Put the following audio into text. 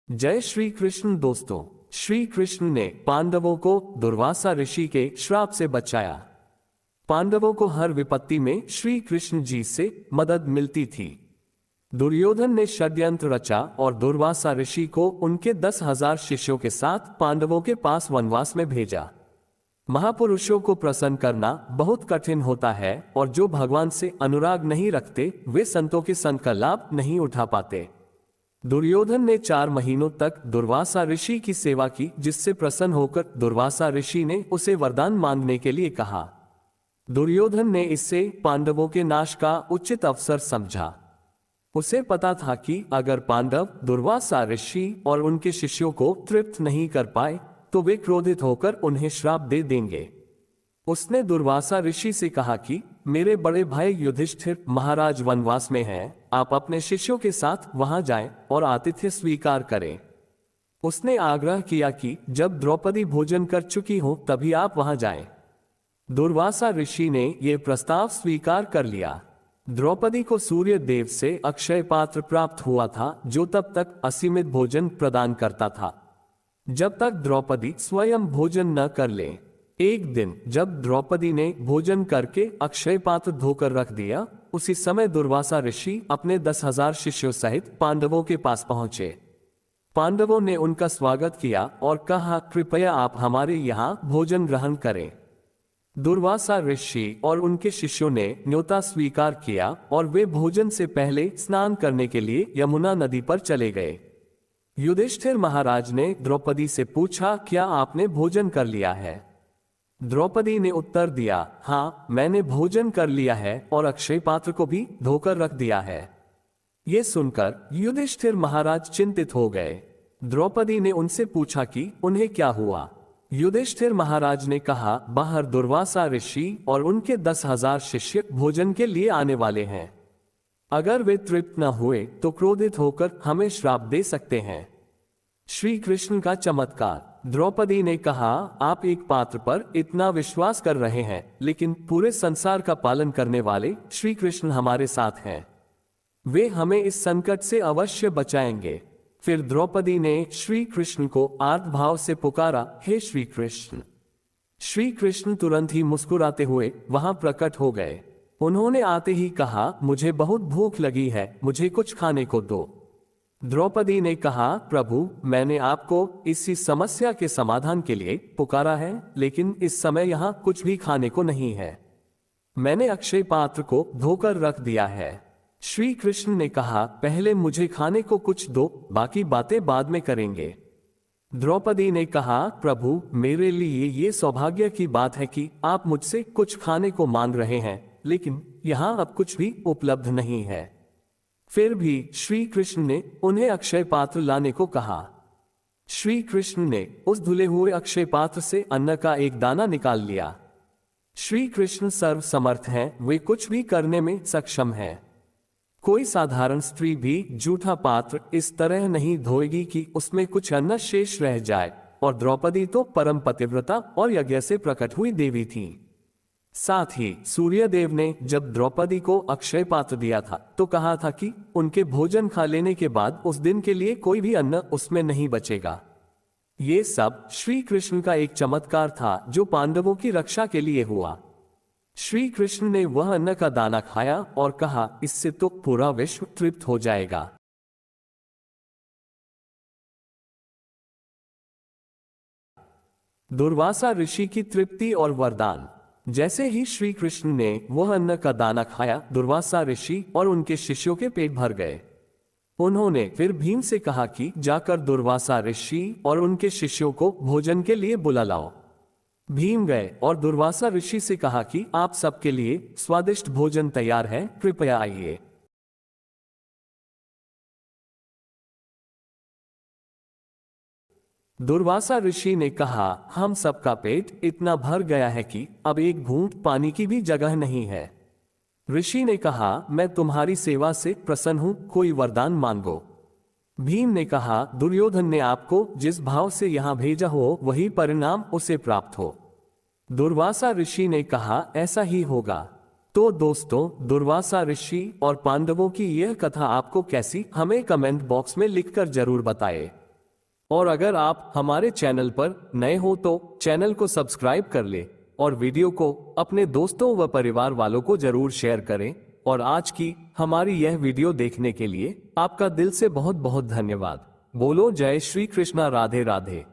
जय श्री कृष्ण दोस्तों। श्री कृष्ण ने पांडवों को दुर्वासा ऋषि के श्राप से बचाया। पांडवों को हर विपत्ति में श्री कृष्ण जी से मदद मिलती थी। दुर्योधन ने षड्यंत्र रचा और दुर्वासा ऋषि को उनके 10,000 शिष्यों के साथ पांडवों के पास वनवास में भेजा। महापुरुषों को प्रसन्न करना बहुत कठिन होता है और जो भगवान से अनुराग नहीं रखते वे संतों के संग का लाभ नहीं उठा पाते। दुर्योधन ने 4 महीनों तक दुर्वासा ऋषि की सेवा की, जिससे प्रसन्न होकर दुर्वासा ऋषि ने उसे वरदान मांगने के लिए कहा। दुर्योधन ने इससे पांडवों के नाश का उचित अवसर समझा। उसे पता था कि अगर पांडव दुर्वासा ऋषि और उनके शिष्यों को तृप्त नहीं कर पाए तो वे क्रोधित होकर उन्हें श्राप दे देंगे। उसने दुर्वासा ऋषि से कहा कि मेरे बड़े भाई युधिष्ठिर महाराज वनवास में हैं, आप अपने शिष्यों के साथ वहां जाएं और आतिथ्य स्वीकार करें। उसने आग्रह किया कि जब द्रौपदी भोजन कर चुकी हो तभी आप वहां जाएं। दुर्वासा ऋषि ने यह प्रस्ताव स्वीकार कर लिया। द्रौपदी को सूर्य देव से अक्षय पात्र प्राप्त हुआ था, जो तब तक असीमित भोजन प्रदान करता था जब तक द्रौपदी स्वयं भोजन न कर ले। एक दिन जब द्रौपदी ने भोजन करके अक्षय पात्र धोकर रख दिया, उसी समय दुर्वासा ऋषि अपने 10,000 शिष्यों सहित पांडवों के पास पहुंचे। पांडवों ने उनका स्वागत किया और कहा, कृपया आप हमारे यहाँ भोजन ग्रहण करें। दुर्वासा ऋषि और उनके शिष्यों ने न्योता स्वीकार किया और वे भोजन से पहले स्नान करने के लिए यमुना नदी पर चले गए। युधिष्ठिर महाराज ने द्रौपदी से पूछा, क्या आपने भोजन कर लिया है? द्रौपदी ने उत्तर दिया, हाँ, मैंने भोजन कर लिया है और अक्षय पात्र को भी धोकर रख दिया है। ये सुनकर युधिष्ठिर महाराज चिंतित हो गए। द्रौपदी ने उनसे पूछा कि उन्हें क्या हुआ। युधिष्ठिर महाराज ने कहा, बाहर दुर्वासा ऋषि और उनके 10,000 शिष्य भोजन के लिए आने वाले हैं। अगर वे तृप्त न हुए तो क्रोधित होकर हमें श्राप दे सकते हैं। श्री कृष्ण का चमत्कार। द्रौपदी ने कहा, आप एक पात्र पर इतना विश्वास कर रहे हैं, लेकिन पूरे संसार का पालन करने वाले श्री कृष्ण हमारे साथ हैं। वे हमें इस संकट से अवश्य बचाएंगे। फिर द्रौपदी ने श्री कृष्ण को आर्त भाव से पुकारा, हे श्री कृष्ण। श्री कृष्ण तुरंत ही मुस्कुराते हुए वहां प्रकट हो गए। उन्होंने आते ही कहा, मुझे बहुत भूख लगी है, मुझे कुछ खाने को दो। द्रौपदी ने कहा, प्रभु, मैंने आपको इसी समस्या के समाधान के लिए पुकारा है, लेकिन इस समय यहाँ कुछ भी खाने को नहीं है। मैंने अक्षय पात्र को धोकर रख दिया है। श्री कृष्ण ने कहा, पहले मुझे खाने को कुछ दो, बाकी बातें बाद में करेंगे। द्रौपदी ने कहा, प्रभु, मेरे लिए ये सौभाग्य की बात है कि आप मुझसे कुछ खाने को मांग रहे हैं, लेकिन यहाँ अब कुछ भी उपलब्ध नहीं है। फिर भी श्री कृष्ण ने उन्हें अक्षय पात्र लाने को कहा। श्री कृष्ण ने उस धुले हुए अक्षय पात्र से अन्न का एक दाना निकाल लिया। श्री कृष्ण सर्व समर्थ हैं, वे कुछ भी करने में सक्षम हैं। कोई साधारण स्त्री भी जूठा पात्र इस तरह नहीं धोएगी कि उसमें कुछ अन्न शेष रह जाए, और द्रौपदी तो परम पतिव्रता और यज्ञ से प्रकट हुई देवी थी। साथ ही सूर्यदेव ने जब द्रौपदी को अक्षय पात्र दिया था तो कहा था कि उनके भोजन खा लेने के बाद उस दिन के लिए कोई भी अन्न उसमें नहीं बचेगा। ये सब श्री कृष्ण का एक चमत्कार था जो पांडवों की रक्षा के लिए हुआ। श्री कृष्ण ने वह अन्न का दाना खाया और कहा, इससे तो पूरा विश्व तृप्त हो जाएगा। दुर्वासा ऋषि की तृप्ति और वरदान। जैसे ही श्री कृष्ण ने वह अन्न का दाना खाया, दुर्वासा ऋषि और उनके शिष्यों के पेट भर गए। उन्होंने फिर भीम से कहा कि जाकर दुर्वासा ऋषि और उनके शिष्यों को भोजन के लिए बुला लाओ। भीम गए और दुर्वासा ऋषि से कहा कि आप सबके लिए स्वादिष्ट भोजन तैयार है, कृपया आइए। दुर्वासा ऋषि ने कहा, हम सबका पेट इतना भर गया है कि अब एक घूंट पानी की भी जगह नहीं है। ऋषि ने कहा, मैं तुम्हारी सेवा से प्रसन्न हूं, कोई वरदान मांगो। भीम ने कहा, दुर्योधन ने आपको जिस भाव से यहां भेजा हो वही परिणाम उसे प्राप्त हो। दुर्वासा ऋषि ने कहा, ऐसा ही होगा। तो दोस्तों, दुर्वासा ऋषि और पांडवों की यह कथा आपको कैसी, हमें कमेंट बॉक्स में लिखकर जरूर बताएं। और अगर आप हमारे चैनल पर नए हो तो चैनल को सब्सक्राइब कर ले और वीडियो को अपने दोस्तों व परिवार वालों को जरूर शेयर करें। और आज की हमारी यह वीडियो देखने के लिए आपका दिल से बहुत बहुत धन्यवाद। बोलो जय श्री कृष्णा, राधे राधे।